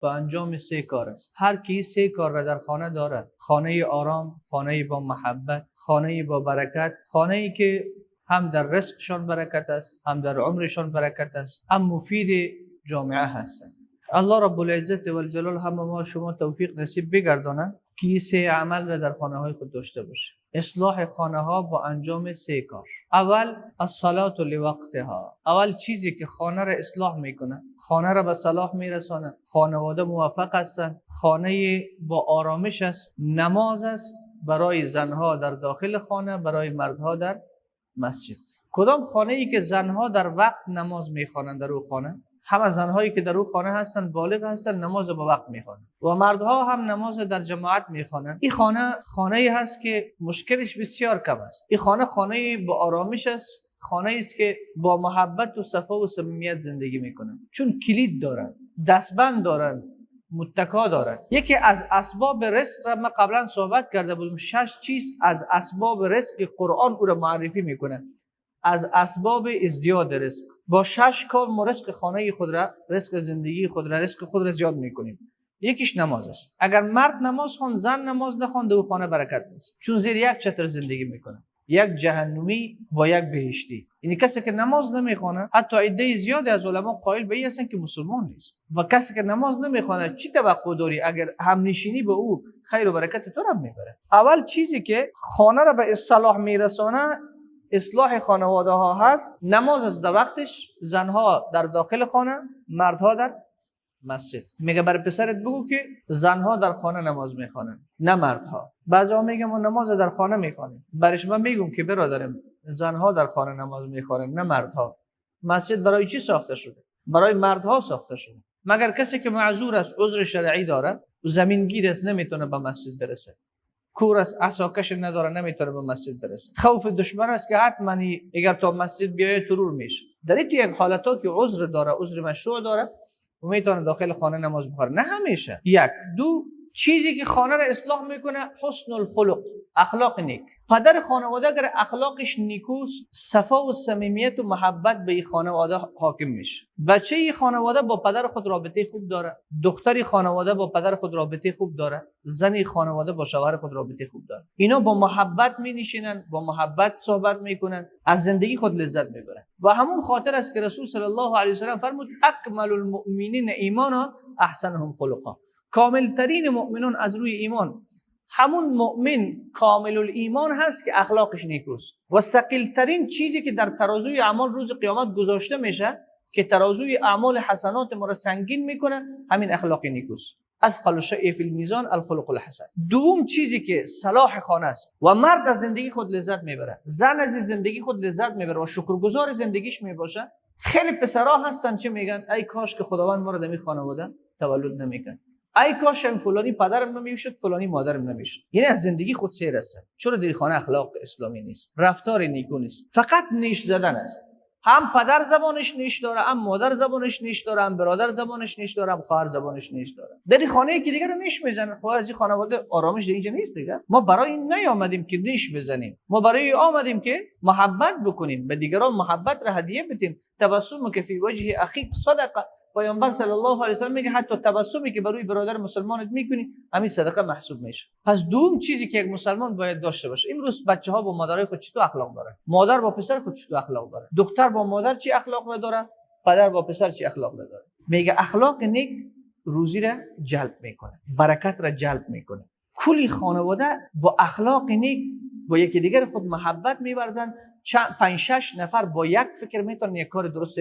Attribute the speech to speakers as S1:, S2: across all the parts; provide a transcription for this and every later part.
S1: با انجام 3 کار است. هر کی 3 کار را در خانه دارد، خانه آرام، خانه با محبت، خانه با برکت، خانه ای که هم در رزقشان برکت است، هم در عمرشان برکت است، هم مفید جامعه هستند. الله رب العزت و الجلال هم ما شما توفیق نصیب بگردانه که این 3 عمل را در خانه های خود داشته باشه. اصلاح خانه ها با انجام 3 کار. اول الصلاة لوقتها. اول چیزی که خانه را اصلاح میکنه، خانه را به صلاح میرسانه، خانواده موفق هستند، خانه با آرامش است، نماز است برای زنها در داخل خانه، برای مردها در مسجد. کدام خانه ای که زنها در وقت نماز میخوانند در او خانه، همه زنهایی که در او خانه هستند بالغ هستند، نماز به وقت میخوانند و مردها هم نماز در جماعت میخوانند. این خانه ای هست که مشکلش بسیار کم است. این خانه با آرامش است، خانه است که با محبت و صفا و صمیمیت زندگی میکنند، چون کلید دارند، دستبند دارند، متکا دارند. یکی از اسباب رزق را ما قبلا صحبت کرده بودیم، 6 چیز از اسباب رزق قرآن او را معرفی میکنه. از اسباب ازدیاد رزق، با 6 کار ما رزق خانه خود را، رزق زندگی خود را، رزق خود را زیاد میکنیم. یکیش نماز است. اگر مرد نماز خوان، زن نماز نخوانده، او خانه برکت نیست، چون زیر یک چتر زندگی میکنه، یک جهنمی با یک بهشتی. یعنی کسی که نماز نمیخونه، حتی عده زیادی از علما قائل به این هستند که مسلمان نیست. و کسی که نماز نمیخونه چی توقع داری اگر همنشینی به او خیر و برکت تو را میبره؟ اول چیزی که خانه را به اصلاح میرسونه اصلاح خانواده ها هست. نماز از در وقتش، زنها در داخل خانه، مردها در مسجد. میگه برای پسرت بگو که زنها در خانه نماز میخوانن نه مردها. بعضا میگه ما نماز در خانه میخوانیم، برش من میگم که برادرم زنها در خانه نماز میخوانن نه مردها. مسجد برای چی ساخته شده؟ برای مردها ساخته شده. مگر کسی که معذور است، عذر شرعی داره، زمینگیر است، نمیتونه به مسجد برسه، کور است، عصاکش نداره، نمیتونه به مسجد برسه، خوف دشمن است که حتما اگر تو مسجد بیای ترور میشه، در این تو یک حالتا که عذر داره، عذر مشروع داره و میتونه داخل خانه نماز بخوره. نه همیشه. 1 2 چیزی که خانه را اصلاح میکنه حسن الخلق، اخلاق نیک. پدر خانواده اگر اخلاقش نیکوست، صفا و صمیمیت و محبت به این خانواده حاکم میشه. بچه ای خانواده با پدر خود رابطه خوب داره، دختری خانواده با پدر خود رابطه خوب داره، زنی خانواده با شوهر خود رابطه خوب داره. اینا با محبت مینشینن، با محبت صحبت میکنن، از زندگی خود لذت میبرن. و همون خاطر است که رسول صلی الله علیه و سلم فرمود اکمل المؤمنین ایمانا احسنهم خلقا. کامل ترین مؤمنان از روی ایمان همون مؤمن کامل الایمان هست که اخلاقش نیکوست. و ثقیل ترین چیزی که در ترازوی اعمال روز قیامت گذاشته میشه که ترازوی اعمال حسنات ما را سنگین میکنه، همین اخلاق نیکوست. اثقل شیء فی المیزان الخلق الحسن. دوم چیزی که صلاح خانه است و مرد از زندگی خود لذت میبره، زن از زندگی خود لذت میبره و شکرگزار زندگیش میباشه. خیلی پسرا هستن چه میگن؟ ای کاش که خداوند ما را در این خانواده تولد نمیکرد، ای کاش فلانی پدرم نمیشد، فلانی مادرم نمیشد. یعنی از زندگی خود سیر هستن. چرا در خانه اخلاق اسلامی نیست، رفتار نیکو نیست، فقط نیش زدن است. هم پدر زبانش نیش داره، هم مادر زبانش نیش داره، هم برادر زبانش نیش داره، هم خواهر زبانش نیش داره. در این خانه یکی دیگه رو نیش میزنه. خب از این خانواده آرامش در اینجا نیست دیگه. ما برای این نیامدیم که نیش بزنیم، ما برای آمدیم که محبت بکنیم، به دیگران محبت را هدیه بدیم. تبسم که فی وجه اخیک صدقه. پیامبر صلی الله علیه و سلم میگه حتی تبسمی که برای برادر مسلمانت میکنی همین صدقه محسوب میشه. پس دوم چیزی که یک مسلمان باید داشته باشه، امروز بچه‌ها با مادرای خود چطور اخلاق دارن، مادر با پسر خود چطور اخلاق داره، دختر با مادر چی اخلاق داره، پدر با پسر چی اخلاق داره. میگه اخلاق نیک روزی را جلب میکنه، برکت را جلب میکنه. کلی خانواده با اخلاق نیک با یکی دیگر خود محبت می‌ورزن. 5-6 نفر با یک فکر میتونن یک کار درست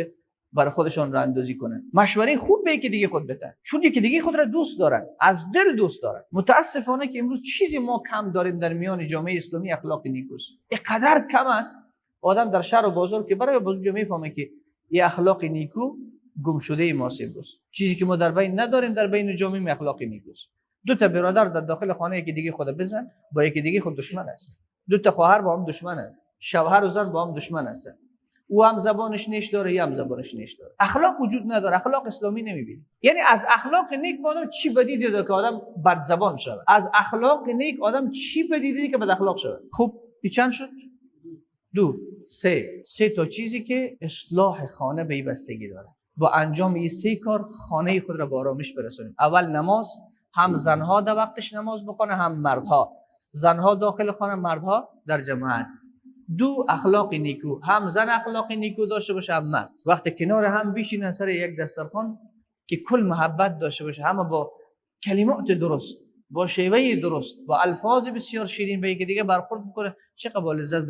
S1: برای خودشون راه اندازی کنن. مشوره خوب به یکی دیگه خود بدن، چون یکی دیگه خود را دوست دارن، از دل دوست دارن. متاسفانه که امروز چیزی ما کم داریم در میان جامعه اسلامی، اخلاق نیکوست. اینقدر کم است آدم در شهر و بازار که برای بازجو میفهمه که این اخلاق نیکو گم شده ماسه است. چیزی که ما در بین نداریم در بین جامعه اخلاق نیکوست. دو تا برادر در داخل خانه یکی دیگه خود بزن، با یکی دیگه خود دشمن است. دو تا خواهر با هم دشمنن، شوهر و زن با هم دشمن هستن. او هم زبانش نیش داره، یا هم زبانش نیش داره. اخلاق وجود نداره، اخلاق اسلامی نمیبینی. یعنی از اخلاق نیک آدم چی بدی دیده که آدم بد زبان شود؟ از اخلاق نیک آدم چی بدی دیده که بد اخلاق شود؟ خب این چند شد؟ 2 3 تا چیزی که اصلاح خانه به بستگی داره. با انجام این 3 کار خانه خود را به آرامش برسانیم. اول نماز، هم زنها در وقتش نماز بخونه هم مردها. زنها داخل خانه، مردها در جماعت. 2 اخلاق نیکو، هم زن اخلاق نیکو داشته باشه هم مرد. وقتی کنار هم بشینن سر یک دسترخوان که کل محبت داشته باشه، همه با کلمات درست، با شیوه درست، با الفاظ بسیار شیرین به یکی دیگه برخورد بکنه، چه قابل لذت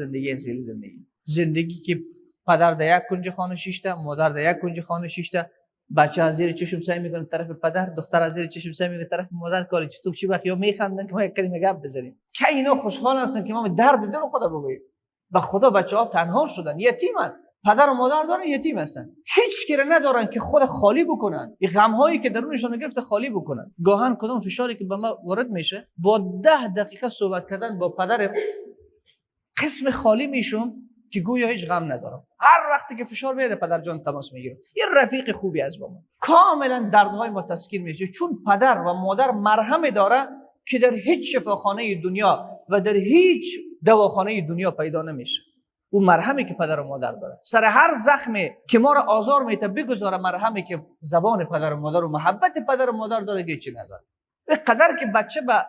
S1: زندگی که پدر در یک کنج خانه شیشته، مادر در یک کنج خانه شیشته، بچه از زیر چشم سعی میکنه طرف پدر، دختر از زیر چشم سعی میکنه طرف مادر. کاری چطور چی وقت یا میخندن که ما یک کلمه گپ بزنیم، که اینا خوشحال هستن که ما درد دل خدا بگوییم. به خدا بچه‌ها تنها شدن، یتیمن، پدر و مادر دارن، یتیم هستن، هیچ کی ندارن که خود خالی بکنن، این غم هایی که درونشون گرفته خالی بکنن. گاهن کدام فشاری که به ما وارد میشه، با 10 دقیقه صحبت کردن با پدر قسم خالی میشم که گویا هیچ غم ندارم. هر وقتی که فشار میاد پدر جان تماس میگیرم، این رفیق خوبی از با ما، کاملا دردهای ما تسکین میشه، چون پدر و مادر مرهم داره که در هیچ شفاخانه دنیا و در هیچ دواخانه دنیا پیدا نمیشه. اون مرهمی که پدر و مادر داره، سر هر زخمی که ما را آزار میده بگذاره مرهمی که زبان پدر و مادر و محبت پدر و مادر داره که چی نداره. به قدر که بچه به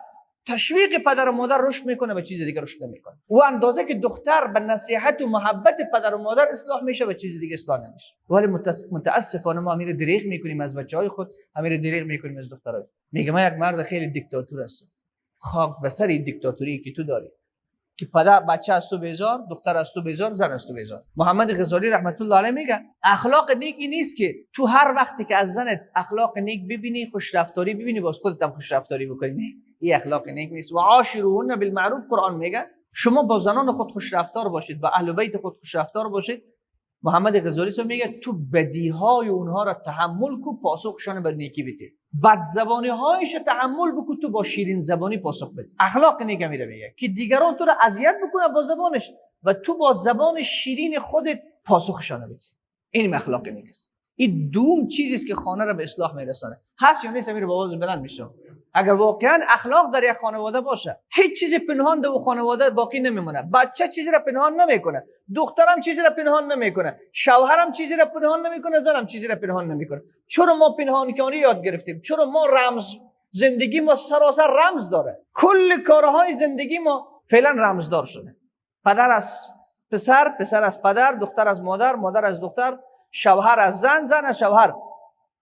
S1: تشویق پدر و مادر رشد میکنه به چیز دیگه رشد نمیکنه، و اندازه که دختر به نصیحت و محبت پدر و مادر اصلاح میشه به چیز دیگه اصلاح نمیشه. ولی متاسفانه ما امیر دریغ میکنیم از بچهای خود، امیر دریغ میکنیم از دخترای. میگم من یک مرد خیلی دیکتاتور هستم، خاک به سر دیکتاتوری که تو داری، که پدر بچه از تو بیزار، دختر از تو بیزار، زن از تو بیزار. محمد غزالی رحمت الله علیه میگه اخلاق نیک این نیست که تو هر وقتی که از زنت اخلاق نیک ببینی، خوش رفتاری ببینی، باز خودت هم خوش رفتاری بکنی. نه، این اخلاق نیک نیست. و عاشروهن بالمعروف، قرآن میگه شما با زنان خود خوش رفتار باشید، با اهل بیت خود خوش رفتار باشید. محمد غزالی تو میگه تو بدیهای اونها را تحمل کو، پاسخشان به نیکی بده. بد زبانی هایش تحمل بکو، تو با شیرین زبانی پاسخ بده. اخلاق نیک میگه که دیگران تو را اذیت بکنه با زبانش و تو با زبان شیرین خودت پاسخشان بده. این اخلاق نیک است. این دوم چیزی است که خانه را به اصلاح میرسانه. هست یا نیست؟ امیر بابا بلند میشه. اگر واقعا اخلاق در یک خانواده باشه، هیچ چیزی پنهان در خانواده باقی نمیمونه. بچه چیزی را پنهان نمیکنه، دخترم چیزی را پنهان نمیکنه، شوهرم چیزی را پنهان نمیکنه، زنم چیزی را پنهان نمیکنه. چرا ما پنهان کنی یاد گرفتیم؟ چرا ما زندگی ما سراسر رمز داره. کل کارهای زندگی ما فعلا رمزدار شده. پدر از پسر، پسر از پدر، دختر از مادر، مادر از دختر، شوهر از زن، زن از شوهر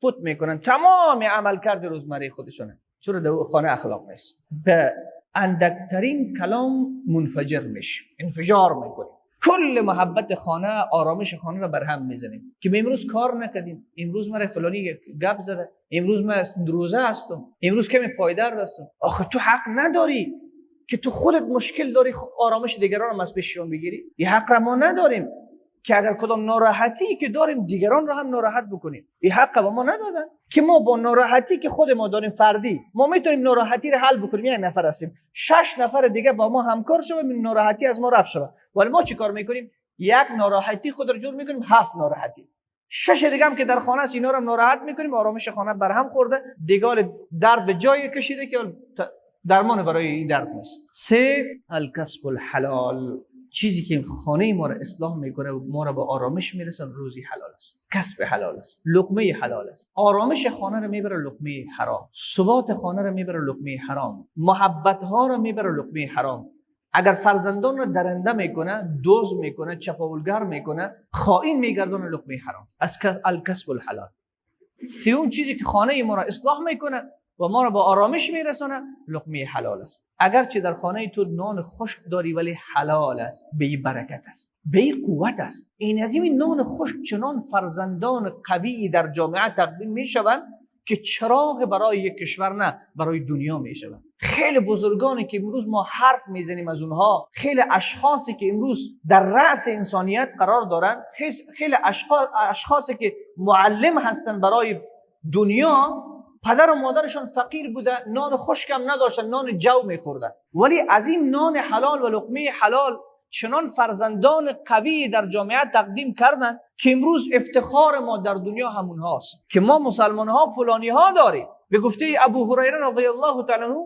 S1: فوت میکنن. تمام عملکرد روزمره خودشونه. چرا در خانه اخلاق نیست؟ به اندکترین کلام منفجر میشه، انفجار میکنیم. کل محبت خانه، آرامش خانه رو برهم میزنیم که امروز کار نکردیم، امروز من فلانی گپ زده، امروز من روزه هستم، امروز کمی پایدار هستم. آخه تو حق نداری که تو خودت مشکل داری آرامش دیگران رو از پیششون بگیری. این حق را ما نداریم که اگر کدام ناراحتی که داریم دیگران رو هم ناراحت بکنیم. این حق به ما ندادن که ما با ناراحتی که خود ما داریم فردی، ما میتونیم ناراحتی رو حل بکنیم. یک نفر هستیم، 6 نفر دیگه با ما همکار شوه، ناراحتی از ما رفت شوه. ولی ما چی کار میکنیم؟ یک ناراحتی خود رو جور میکنیم 7 ناراحتی، 6 دیگه هم که در خانه است اینا رو ناراحت میکنیم. آرامش خانه برهم خورده، دیگه درد به جای کشیده که درمان برای این درد نیست. 3 الکسب الحلال، چیزی که خانه ما را اصلاح میکنه و ما را به آرامش میرسونه، روزی حلال است، کسب حلال است، لقمه حلال است. آرامش خانه را میبره لقمه حرام، ثبات خانه را میبره لقمه حرام، محبت ها را میبره لقمه حرام. اگر فرزندان را درنده میکنه، دزد میکنه، چپاولگر میکنه، خائن میگردونه، لقمه حرام. از الکسب الحلال. 3 چیزی که خانه ما را اصلاح میکنه و ما را با آرامش میرسونه، لقمه حلال است. اگرچه در خانه تو نان خشک داری ولی حلال است، به برکت است، به قوت است. این از این نان خشک چنان فرزندان قوی در جامعه تقدیم میشوند که چراغ برای یک کشور نه برای دنیا میشوند. خیلی بزرگانی که امروز ما حرف میزنیم از اونها، خیلی اشخاصی که امروز در رأس انسانیت قرار دارن، خیلی اشخاصی که معلم هستن برای دنیا، پدر و مادرشان فقیر بوده، نان خشک هم نداشتن، نان جو میخوردن، ولی از این نان حلال و لقمه حلال چنان فرزندان قوی در جامعه تقدیم کردن که امروز افتخار ما در دنیا همون هاست که ما مسلمان ها فلانی ها داریم. به گفته ابو هریره رضی الله تعالی عنه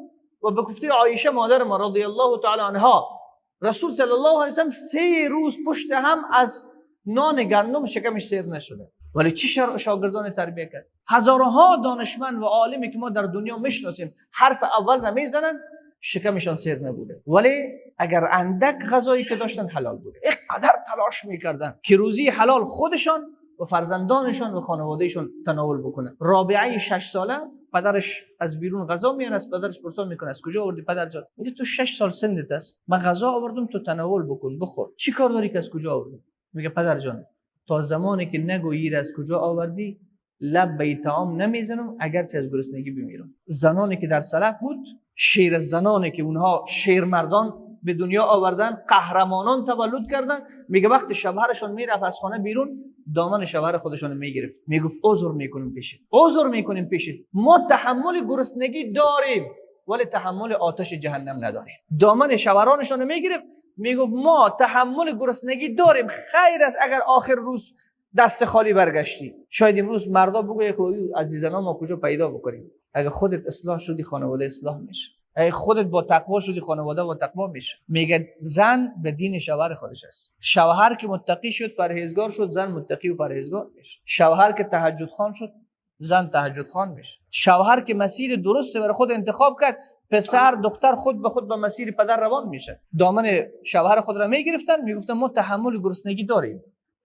S1: و به گفته عایشه مادر ما رضی الله تعالی عنها، رسول صلی الله علیه و سلم 3 روز پشت هم از نان گندم شکمش سیر نشده. ولی چه شاگردان تربیت کرد؟ هزارها دانشمند و عالمی که ما در دنیا میشناسیم حرف اول نمیزنن، شکمشان سیر نبوده، ولی اگر اندک غذایی که داشتن حلال بوده. اینقدر تلاش میکردن که روزی حلال خودشان و فرزندانشان و خانوادهشان تناول بکنن. رابعه 6 ساله پدرش از بیرون غذا میاره، از پدرش پرسان میکنه از کجا آوردی پدر جان؟ میگه تو 6 سال سنت است، من غذا آوردم تو تناول بکن بخور. چی کار داری که از کجا آوردی؟ میگه پدر جان تا زمانی که نگویی از کجا آوردی لب به طعام نمیزنم، اگرچه از گرسنگی بمیرم. زنانی که در سلف بود، شیر زنانی که اونها شیر مردان به دنیا آوردن، قهرمانان تولد کردن، میگه وقت شوهرشون میرفت از خانه بیرون دامن شوهر خودشون میگرفت، میگفت عذر میکنیم پیشت، عذر میکنیم پیشت، ما تحمل گرسنگی داریم ولی تحمل آتش جهنم نداریم. دامن شوهرانشون میگرفت میگفت ما تحمل گرسنگی داریم، خیر است اگر آخر روز دست خالی برگشتی. شاید امروز مردا بگه که عزیزانا ما کجا پیدا بکنیم؟ اگه خودت اصلاح شدی خانواده اصلاح میشه، اگه خودت با تقوا شدی خانواده با تقوا میشه. میگه زن به دین شوهر خودش است. شوهر که متقی شد پرهیزگار شد، زن متقی و پرهیزگار میشه. شوهر که تهجد خوان شد، زن تهجد خوان میشه. شوهر که مسیر درست برای خود انتخاب کرد، پسر دختر خود به خود به مسیر پدر روان میشه. دامن شوهر خود را میگرفتن، میگفتن ما تحمل گرسنگی داریم،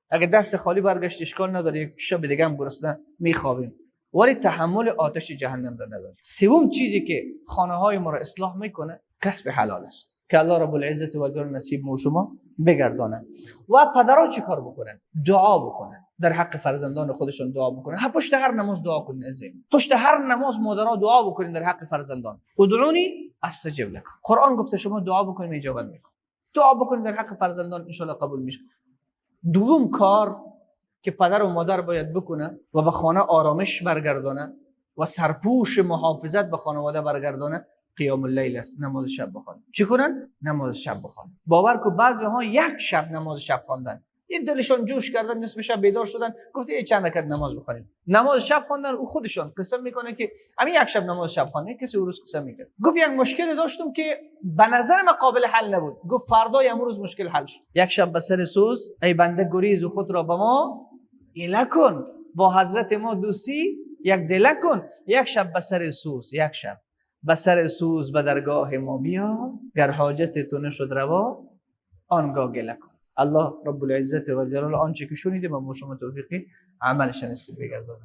S1: اگه دست خالی برگشت اشکال نداره، یک شب دیگه هم گرسنه میخوابیم، ولی تحمل آتش جهنم را نداره. سوم چیزی که خانه های ما را اصلاح میکنه کسب حلال است که الله رب العزت و جل نصیب ما شما بگردانه. و پدرها چی کار بکنن؟ دعا بکنن، در حق فرزندان خودشون دعا بکنن. پشت هر نماز دعا کنین عزیزم، پشت هر نماز مادرها دعا بکنین در حق فرزندان. ادعونی استجب لكم، قرآن گفته شما دعا بکنین اجابت میکنه. دعا بکنین در حق فرزندان، ان شاء الله قبول میشه. دوم کار که پدر و مادر باید بکنه و به خانه آرامش برگردانه و سرپوش محافظت به خانواده برگردانه، قیام اللیل است، نماز شب بخوانن. چی کنن؟ نماز شب بخوانن. باور کو بعضی ها یک شب نماز شب خواندن، این دلشون جوش کردن، نصف شب بیدار شدن، گفته چند رکعت نماز بخونیم. نماز شب خواندن، او خودشون قسم میکنه که همین یک شب نماز شب خواندن. کسی روز قسم میکنه، گفت یک مشکل داشتم که به نظر من قابل حل نبود، گفت فردای امروز مشکل حل شد. یک شب به سر سوز، ای بنده گریز و خود را به ما ایله کن، با حضرت ما دوستی یک دل کن. یک شب به سر سوز، یک شب به سر سوز به درگاه ما بیا، گر حاجت تو نشد روا آنگاه گله کن. الله رب العزت و جلال آنچه که شنیدیم و ما شما توفیقی عملش نصیب بگردانه.